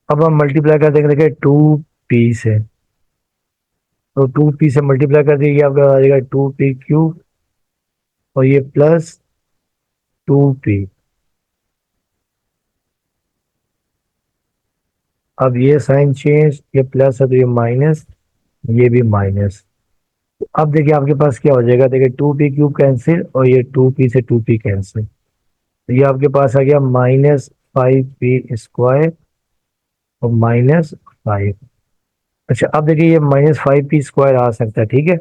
अब हम मल्टीप्लाई कर देंगे, देखिए 2p से, तो 2p से मल्टीप्लाई कर देंगे आपका आ जाएगा 2p³, और ये प्लस 2p। अब ये साइन चेंज, ये प्लस है तो ये माइनस, ये भी माइनस। अब देखिए आपके पास क्या हो जाएगा, देखिए 2p³ कैंसिल, और ये 2p से 2p कैंसिल, तो ये आपके पास आ गया माइनस 5p स्क्वायर और माइनस 5। अच्छा अब देखिए ये माइनस 5p स्क्वायर आ सकता है, ठीक है।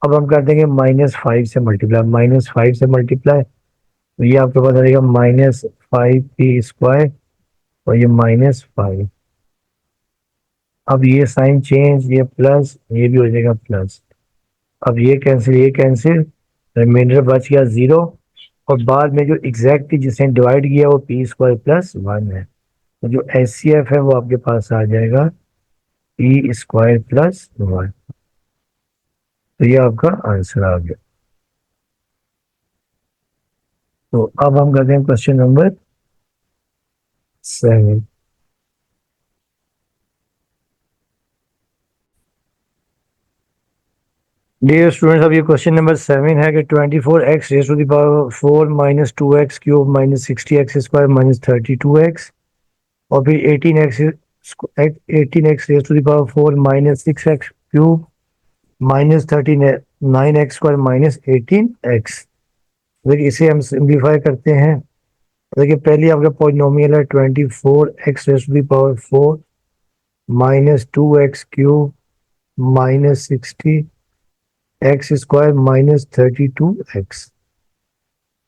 अब हम कर देंगे -5 से मल्टीप्लाई, -5 से मल्टीप्लाई, तो ये आपके पास आ जाएगा -5p स्क्वायर और ये -5। अब ये साइन चेंज, ये प्लस, ये भी हो जाएगा प्लस। अब ये कैंसिल, ये कैंसिल, रिमाइंडर बच गया 0, और बाद में जो एग्जैक्टली जिसने डिवाइड किया वो p स्क्वायर प्लस 1 है, तो जो HCF है वो आपके पास आ जाएगा p स्क्वायर प्लस 1। तो ये आपका आंसर आ गया। तो अब हम करते हैं क्वेश्चन नंबर 7। डियर स्टूडेंट्स, अब ये क्वेश्चन नंबर 7 है कि 24x raise to the power 4 minus 2x³ minus 60x square minus 32x, और फिर 18x raise to the power 4 minus 6x³ minus 39x square minus 18x। देखिए इसे हम सिंप्लीफाई करते हैं। देखिए पहली आपका पॉलिनोमियल है 24x raise to the power 4 minus 2x³ minus 60x square minus 32x।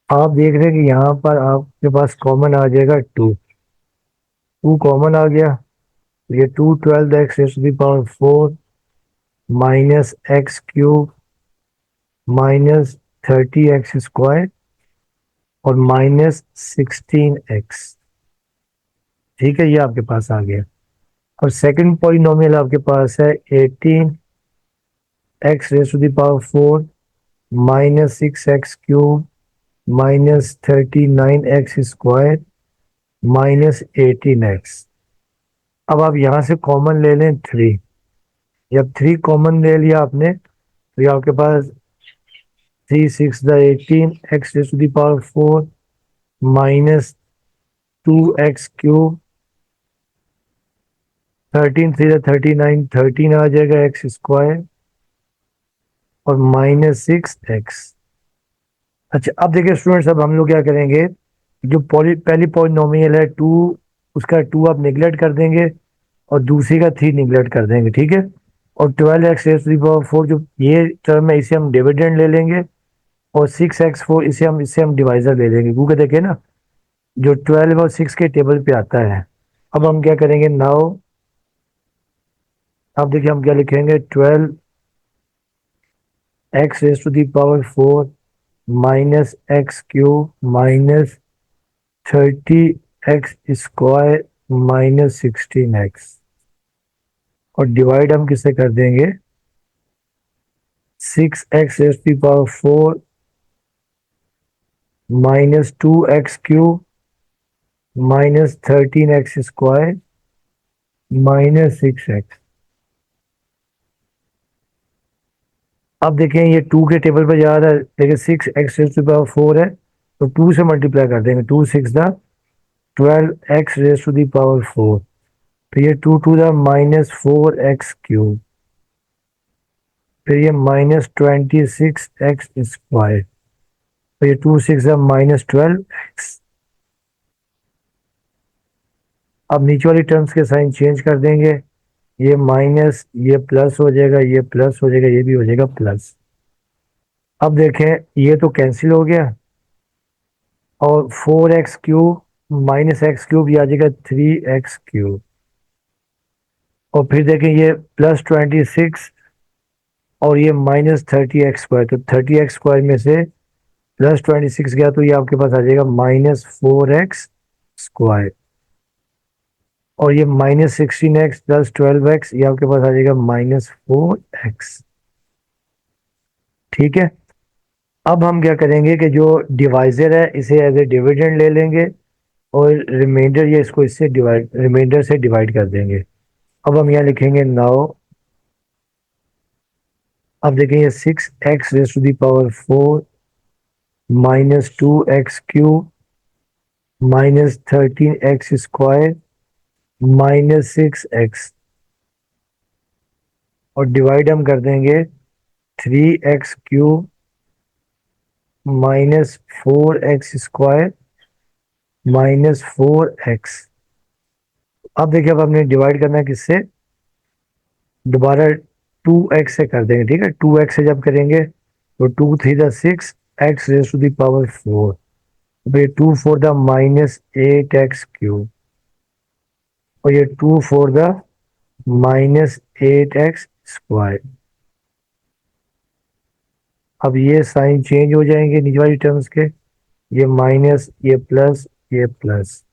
आप देख रहे हैं कि यहाँ पर आपके पास कॉमन आ जाएगा 2 कॉमन आ गया, तो ये 12x raise to the power 4 minus x³ minus 30x square और माइनस 16x। ठीक है, ये आपके पास आ गया। और सेकंड पॉलिनोमियल आपके पास है 18x raise to the power 4 minus 6x³ minus 39x square minus 18x। अब आप यहाँ से कॉमन ले लें 3। जब 3 कॉमन ले लिया आपने, तो ये आपके पास 3 6 18x raise to the power 4 minus 2x³, 13 3 39 13 आ जाएगा x स्क्वायर और माइनस 6x। अच्छा अब देखिए स्टूडेंट्स, अब हम लोग क्या करेंगे, जो पहली पॉलिनोमियल है 2, उसका 2 आप निगलेक्ट कर देंगे और दूसरी का 3 निगलेक्ट कर देंगे, ठीक है। और 12x raise to the power 4 जो ये टर्म है इसे हम डिविडेंड ले लेंगे, और 6x4 इससे हम डिवाइजर ले लेंगे, क्योंकि देखिए ना जो 12 और 6 के टेबल पे आता है। अब हम क्या करेंगे नाउ, अब देखिए हम क्या लिखेंगे, 12x raise to the power 4 minus x³ minus 30x square minus 16x, और डिवाइड हम किससे कर देंगे, 6x raise to the power 4 minus 2x³ minus 13x square minus 6x। अब देखें ये 2 के टेबल पर जा रहा है, देखिए 6x raise to the power 4 है, तो 2 से मल्टीप्लाई कर देंगे, 2 6 12x raise to the power 4, तो ये 2 टू द माइनस 4x³, फिर ये माइनस 26x स्क्वायर, तो ये 2 6 माइनस 12x। अब नीचे वाली टर्म्स के साइन चेंज कर देंगे, ये माइनस, ये प्लस हो जाएगा, ये प्लस हो जाएगा, ये भी हो जाएगा प्लस। अब देखें ये तो कैंसिल हो गया, और 4x³ माइनस एक्स क्यूब ये आ जाएगा 3x³। और फिर देखें ये +26 और ये -30x², तो 30x² में से +26 गया तो ये आपके पास आ जाएगा -4x²। और ये -16x + 12x ये आपके पास आ जाएगा -4x। ठीक है। अब हम क्या करेंगे कि जो डिवाइजर है इसे एज ए डिविडेंड ले लेंगे, और रिमाइंडर ये इसको इससे डिवाइड, रिमाइंडर से डिवाइड कर देंगे। अब हम यहाँ लिखेंगे नाउ, अब देखेंगे 6x⁴ -2x³ -13x² -6x, और डिवाइड हम कर देंगे 3x³ -4x² -4x। अब देखिए, अब हमने डिवाइड करना है किससे, दोबारा 2x से कर देंगे। ठीक है, 2x से जब करेंगे तो 2×3 = 6, x⁴, ये 2×4 -8x³, और ये 2×4 -8x²। अब ये साइन चेंज हो जाएंगे नीचे वाली टर्म्स के, ये माइनस, ये प्लस, ये प्लस।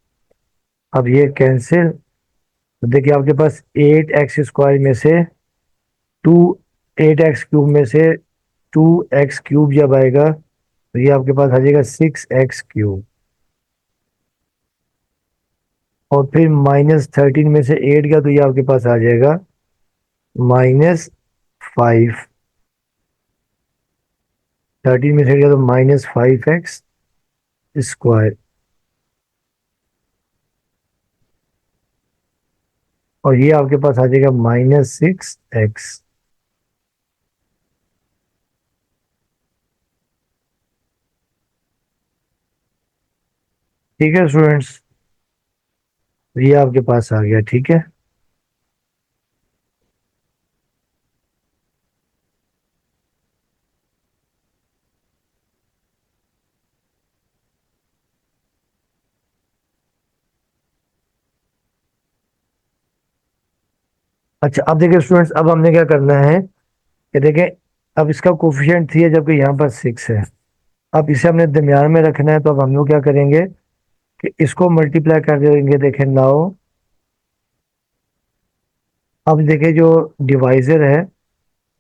अब ये कैंसिल, तो देखिए आपके पास 8x² में से टू 8x³ में से 2x³ जब आएगा तो ये आपके पास आ जाएगा 6x³। और फिर -13 में से 8 गया तो ये आपके पास आ जाएगा -5। 13 में से 8 गया तो -5x²। और ये आपके पास आ जाएगा -6x। ठीक है स्टूडेंट्स, ये आपके पास आ गया। ठीक है, अच्छा अब देखिए स्टूडेंट्स, अब हमने क्या करना है कि देखें, अब इसका कोफिशिएंट 3 है जबकि यहाँ पर 6 है। अब इसे हमने दरमियान में रखना है, तो अब हम लोग क्या करेंगे कि इसको मल्टीप्लाई कर देंगे। देखें नाउ, अब देखिए जो डिवाइजर है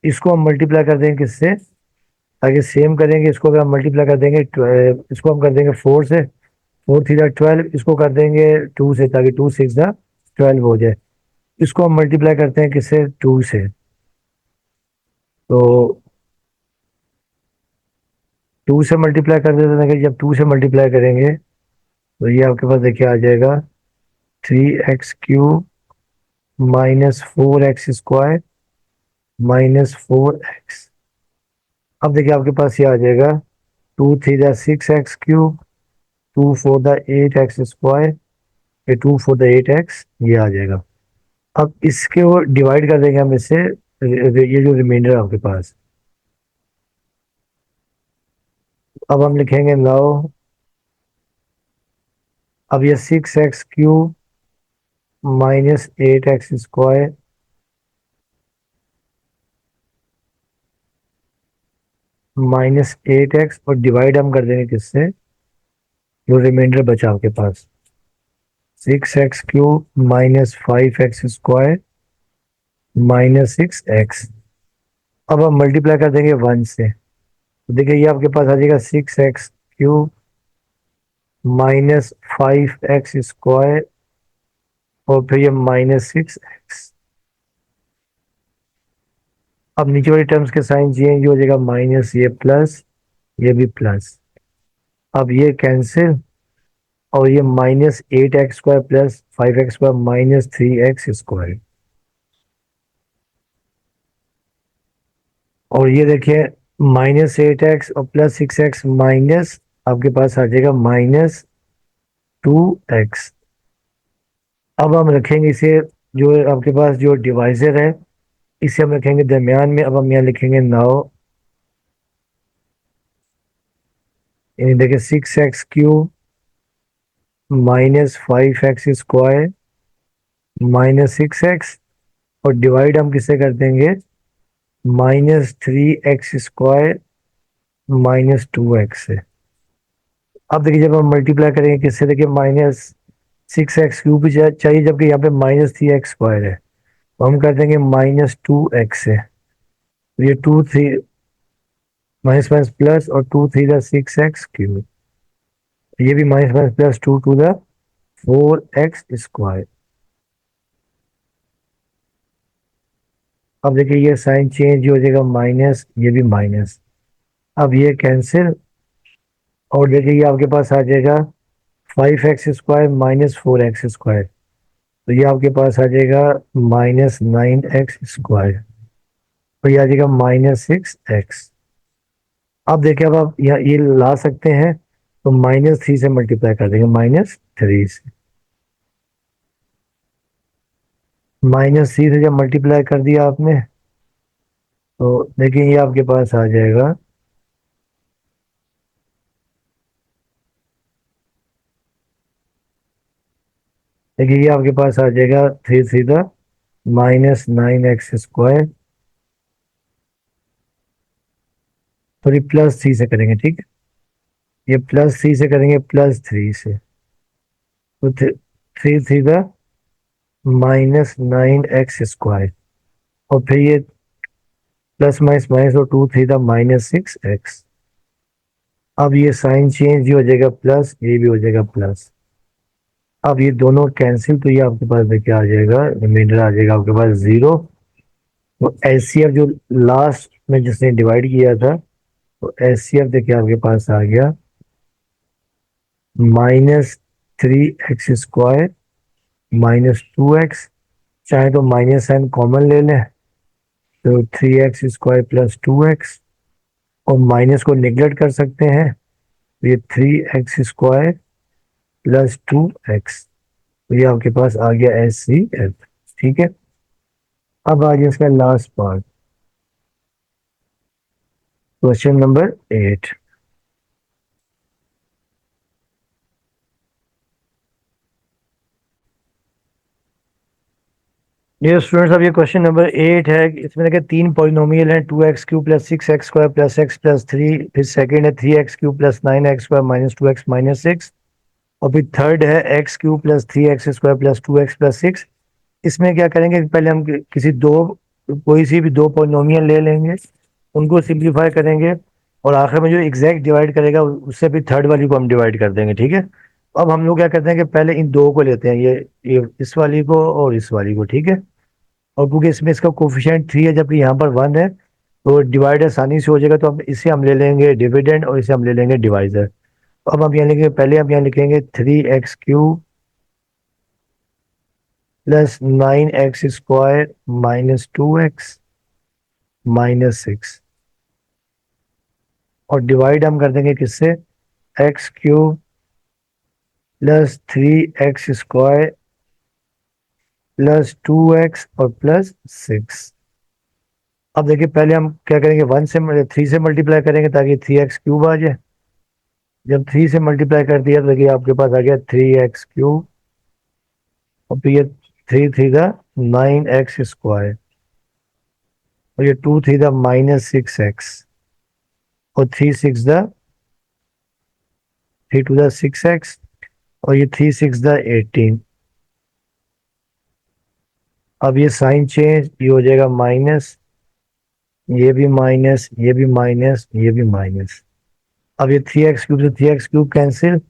इसको हम मल्टीप्लाई कर देंगे किससे, ताकि सेम करेंगे। इसको अगर हम मल्टीप्लाई कर देंगे, इसको हम कर देंगे 4 से, 4×3 = 12। इसको कर देंगे 2 से, ताकि 2×6 = 12 हो जाए। इसको हम मल्टीप्लाई करते हैं किससे, 2 से। तो 2 से मल्टीप्लाई कर देते हैं कि जब 2 से मल्टीप्लाई करेंगे तो ये आपके पास देखिए आ जाएगा 3x³ -4x² -4x। अब देखिए आपके पास ये आ जाएगा 2×3 = 6x³, 2×4 = 8x², ये 2×4 = 8x, ये आ जाएगा। अब इसके वो डिवाइड कर देंगे हम इससे, ये जो रिमाइंडर है आपके पास। अब हम लिखेंगे नाउ, अब ये 6x³ -8x² -8x, और डिवाइड हम कर देंगे किससे, जो रिमाइंडर बचा आपके पास 6x³ -5x² -6x। अब हम मल्टीप्लाई कर देंगे 1 से, तो देखिए ये आपके पास आ जाएगा 6x³ -5x², और फिर ये -6x। अब नीचे वाली टर्म्स के साइन चेंज हो जाएगा, माइनस, ये प्लस, ये भी प्लस। अब ये कैंसिल, और ये -8x² +5x² -3x²। और ये देखिए -8x और +6x माइनस, आपके पास आ जाएगा -2x। अब हम रखेंगे इसे, जो आपके पास जो डिवाइजर है इसे हम रखेंगे दरमियान में। अब हम यहाँ लिखेंगे नाउ, यानी देखिए 6x³ -5x² -6x, और डिवाइड हम किससे कर देंगे, -3x² -2x से। अब देखिए जब हम मल्टीप्लाई करेंगे किससे, देखिए -6x³ भी चाहिए, जबकि यहाँ पे -3x² है, तो हम कर देंगे -2x से। तो ये two three minus minus plus, और 2 3 × 6x³, ये भी माइनस माइनस प्लस 2 × 4x²। अब देखिए ये साइन चेंज हो जाएगा, माइनस, ये भी माइनस, अब ये कैंसिल, और देखिए ये आपके पास आ जाएगा 5x² -4x², तो ये आपके पास आ जाएगा -9x², और ये आ जाएगा -6x। अब देखिए अब आप यहाँ ये ला सकते हैं, तो -3 से मल्टीप्लाई कर देंगे, -3 से, -3 से जब मल्टीप्लाई कर दिया आपने, तो देखिए ये आपके पास आ जाएगा, देखिए ये आपके पास आ जाएगा 3 × 3 -9x², सॉरी +3 से करेंगे, ठीक है, ये +3 से करेंगे, +3 से, तो 3 × 3 -9x², और फिर ये प्लस माइनस माइनस, और 2 × 3 -6x। अब ये साइन चेंज ही हो जाएगा, प्लस, ये भी हो जाएगा प्लस। अब ये दोनों कैंसिल, तो ये आपके पास देखिए आ जाएगा, रिमाइंडर आ जाएगा आपके पास 0। तो एचसीएफ जो लास्ट में जिसने डिवाइड किया था, तो एचसीएफ देखिए आपके पास आ गया -3x² -2x, चाहे तो माइनस साइन कॉमन ले लें, तो 3x² +2x, और माइनस को निगलेक्ट कर सकते हैं, तो ये 3x² +2x, तो ये आपके पास आ गया एचसीएफ। ठीक है, अब आ गया इसका लास्ट पार्ट, क्वेश्चन नंबर 8। ये स्टूडेंट्स, अब ये क्वेश्चन नंबर 8 है। इसमें देखिए 3 पॉलिनोमियल हैं, 2x³ +6x² +x +3, फिर सेकंड है 3x³ +9x² -2x -6, और फिर थर्ड है x³ +3x² +2x +6। इसमें क्या करेंगे, पहले हम किसी दो, कोई सी भी दो पॉलिनोमियल ले लेंगे, उनको सिंप्लीफाई करेंगे, और आखिर में जो एग्जैक्ट डिवाइड करेगा उससे भी थर्ड वाली को हम डिवाइड कर देंगे, ठीक है। अब हम लोग क्या करते हैं कि पहले इन दो को लेते हैं, ये इस वाली को और इस वाली को, ठीक है। और क्योंकि इसमें इसका कोफिशिएंट 3 है, जबकि यहाँ पर 1 है, तो डिवाइड आसानी से हो जाएगा, तो हम इसे हम ले लेंगे डिविडेंड, और इसे हम ले लेंगे डिवाइजर। तो अब हम यहाँ लिखेंगे, पहले हम यहाँ लिखेंगे 3x³ +9x² -2x -6, और डिवाइड हम कर देंगे किससे, x³ +3x² +2x और +6। अब देखिए पहले हम क्या करेंगे, 3 से मल्टीप्लाई करेंगे, ताकि 3x³ आ जाए। जब 3 से मल्टीप्लाई कर दिया, तो देखिए आपके पास आ गया 3x³, और फिर ये 3 × 3 = 9x², और ये 2 × 3 = -6x, और 3 × 6x, और ये 3 × 6 = 18। अब ये साइन चेंज, ये हो जाएगा माइनस, ये भी माइनस, ये भी माइनस, ये भी माइनस। अब ये 3x³ से 3x³ कैंसिल,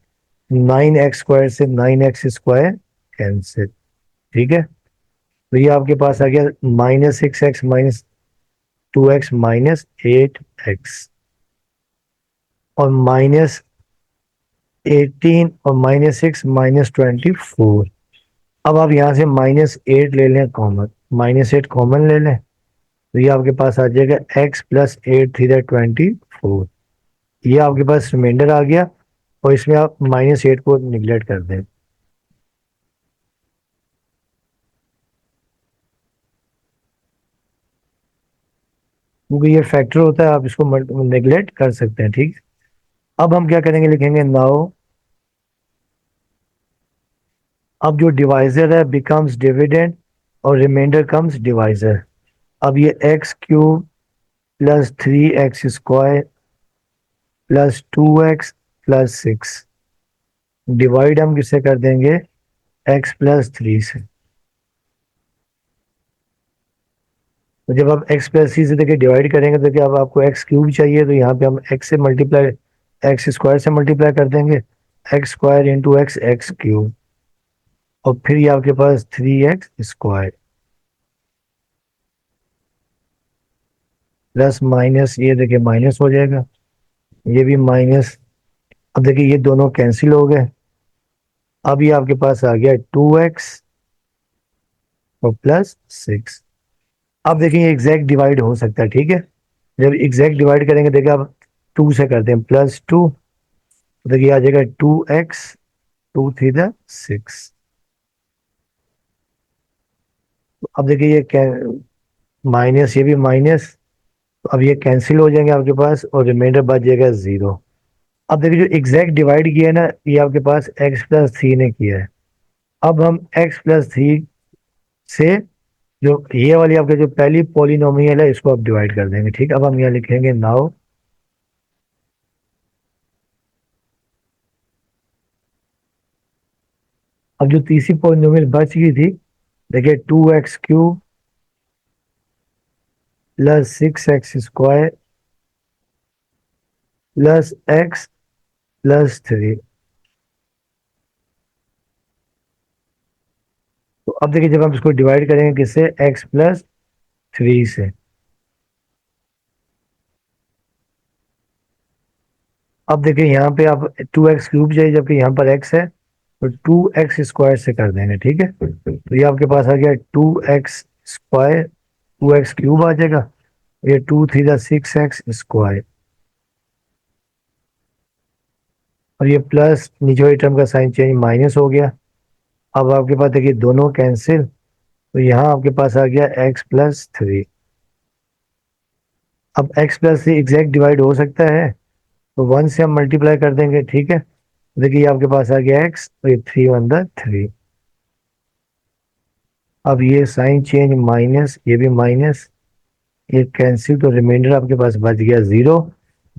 9x² से 9x² कैंसिल, ठीक है। तो ये आपके पास आ गया -6x -2x -8x, और -18 और -6 -24। अब आप यहाँ से -8 ले लें कॉमन, -8 कॉमन ले लें, तो ये आपके पास आ जाएगा x +8 3 24। ये आपके पास रिमाइंडर आ गया, और इसमें आप -8 को निगलेक्ट कर दें, क्योंकि ये फैक्टर होता है, आप इसको निगलेक्ट कर सकते हैं, ठीक है। अब हम क्या करेंगे, लिखेंगे नाउ, अब जो डिवाइजर है बिकम्स डिविडेंड और रिमाइंडर कम्स डिवाइजर। अब ये x cube plus 3x² plus 2x plus 6 divide हम किससे कर देंगे, x+3 से। तो जब आप x+3 से देखिए डिवाइड करेंगे तो देखिए अब आपको एक्स क्यूब चाहिए, तो यहाँ पे हम x से मल्टीप्लाई, x² से मल्टीप्लाई कर देंगे, x² इंटू एक्स क्यूब, और फिर ये आपके पास 3x² प्लस माइनस, ये देखिए माइनस हो जाएगा, ये भी माइनस। अब देखिए ये दोनों कैंसिल हो गए, अब ये आपके पास आ गया 2x और प्लस 6। अब देखिए ये एग्जैक्ट डिवाइड हो सकता है, ठीक है। जब एग्जैक्ट डिवाइड करेंगे देखिए अब 2 से करते हैं, +2, तो देखिए आ जाएगा 2x, 2 3 6। अब देखिए ये माइनस, ये भी माइनस, तो अब ये कैंसिल हो जाएंगे आपके पास और रिमाइंडर बच जाएगा 0। अब देखिए जो एग्जैक्ट डिवाइड किया है ना, ये आपके पास x+3 ने किया है। अब हम x+3 से जो ये वाली आपके जो पहली पॉलिनोमियल है इसको आप डिवाइड कर देंगे, ठीक। अब हम यहाँ लिखेंगे नाउ, अब जो तीसरी पॉलिनोमियल बच गई थी, देखिए 2x³ plus 6x² plus x+3। तो अब देखिए जब हम इसको डिवाइड करेंगे किससे, x+3 से। अब देखिए यहाँ पे आप 2x³ चाहिए जबकि यहाँ पर x है, तो 2x² से कर देंगे, ठीक है। तो ये आपके पास आ गया 2x², 2x³ आ जाएगा, ये 2 3 6x², और ये प्लस नीचे वाली टर्म का साइन चेंज माइनस हो गया। अब आपके पास देखिए दोनों कैंसिल, तो यहाँ आपके पास आ गया x+3। अब x+3 एग्जैक्ट डिवाइड हो सकता है, तो 1 से हम मल्टीप्लाई कर देंगे, ठीक है। देखिए ये आपके पास आ गया x, और ये 3 1 3। अब ये साइन चेंज माइनस, ये भी माइनस, ये कैंसिल, तो रिमाइंडर आपके पास बच गया 0।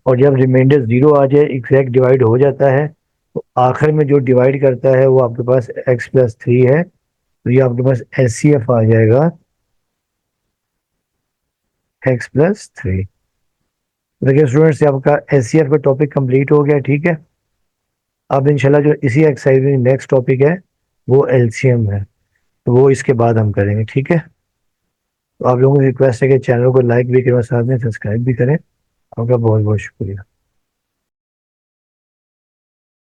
और जब रिमाइंडर 0 आ जाए, एग्जैक्ट डिवाइड हो जाता है, तो आखिर में जो डिवाइड करता है वो आपके पास x+3 है, तो ये आपके पास HCF आ जाएगा x+3। देखिए स्टूडेंट्स, आपका HCF का टॉपिक कंप्लीट हो गया, ठीक है। अब इंशाल्लाह जो इसी एक्सरसाइज में नेक्स्ट टॉपिक है वो LCM है, तो वो इसके बाद हम करेंगे, ठीक है। तो आप लोगों की रिक्वेस्ट है कि चैनल को लाइक भी करें और साथ में सब्सक्राइब भी करें। आपका बहुत बहुत शुक्रिया।